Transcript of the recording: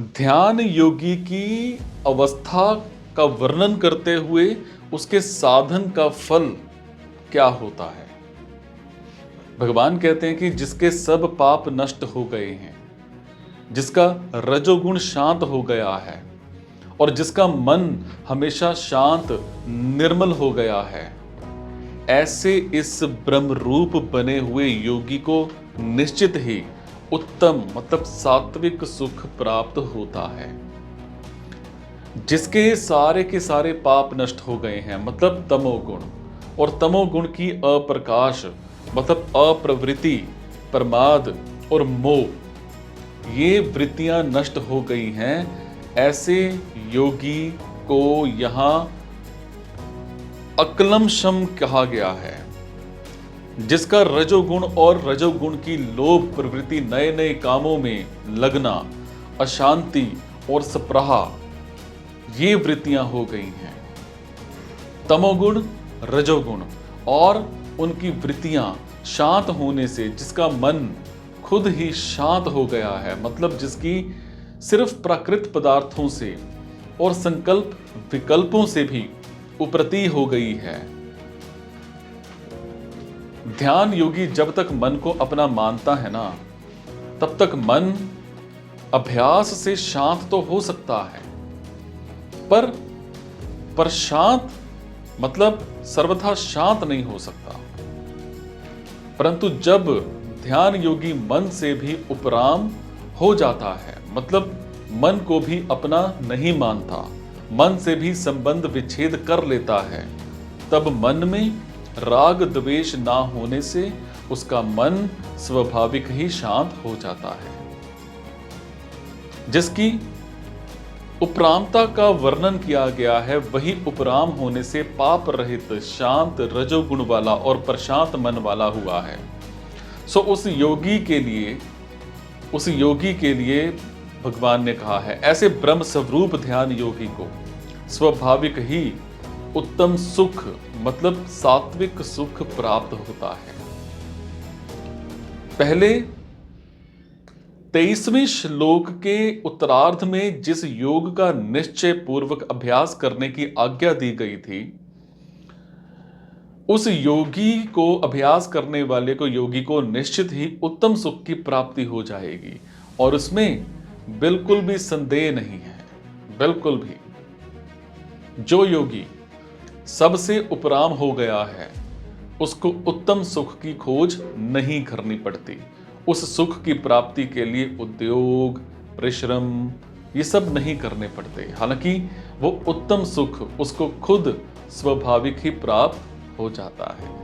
ध्यान योगी की अवस्था का वर्णन करते हुए उसके साधन का फल क्या होता है। भगवान कहते हैं कि जिसके सब पाप नष्ट हो गए हैं, जिसका रजोगुण शांत हो गया है और जिसका मन हमेशा शांत निर्मल हो गया है, ऐसे इस ब्रह्म रूप बने हुए योगी को निश्चित ही उत्तम मतलब सात्विक सुख प्राप्त होता है। जिसके सारे के सारे पाप नष्ट हो गए हैं मतलब तमोगुण, और तमोगुण की अप्रकाश मतलब अप्रवृत्ति, प्रमाद और मोह, ये वृत्तियां नष्ट हो गई हैं, ऐसे योगी को यहां अकलम शम कहा गया है। जिसका रजोगुण और रजोगुण की लोभ प्रवृत्ति, नए नए कामों में लगना, अशांति और सप्राहा, ये वृत्तियां हो गई हैं। तमोगुण, रजोगुण और उनकी वृत्तियां शांत होने से जिसका मन खुद ही शांत हो गया है, मतलब जिसकी सिर्फ प्राकृत पदार्थों से और संकल्प विकल्पों से भी उपरति हो गई है। ध्यान योगी जब तक मन को अपना मानता है ना, तब तक मन अभ्यास से शांत तो हो सकता है, पर शांत मतलब सर्वथा शांत नहीं हो सकता। परंतु जब ध्यान योगी मन से भी उपराम हो जाता है, मतलब मन को भी अपना नहीं मानता, मन से भी संबंध विच्छेद कर लेता है, तब मन में राग द्वेष ना होने से उसका मन स्वाभाविक ही शांत हो जाता है। जिसकी उपरामता का वर्णन किया गया है, वही उपराम होने से पाप रहित शांत रजोगुण वाला और प्रशांत मन वाला हुआ है। सो उस योगी के लिए भगवान ने कहा है, ऐसे ब्रह्म स्वरूप ध्यान योगी को स्वाभाविक ही उत्तम सुख मतलब सात्विक सुख प्राप्त होता है। पहले 23वें श्लोक के उत्तरार्ध में जिस योग का निश्चय पूर्वक अभ्यास करने की आज्ञा दी गई थी, उस योगी को, अभ्यास करने वाले को, योगी को निश्चित ही उत्तम सुख की प्राप्ति हो जाएगी और उसमें बिल्कुल भी संदेह नहीं है। बिल्कुल भी। जो योगी सबसे उपराम हो गया है, उसको उत्तम सुख की खोज नहीं करनी पड़ती। उस सुख की प्राप्ति के लिए उद्योग, परिश्रम ये सब नहीं करने पड़ते। हालांकि वो उत्तम सुख उसको खुद स्वाभाविक ही प्राप्त हो जाता है।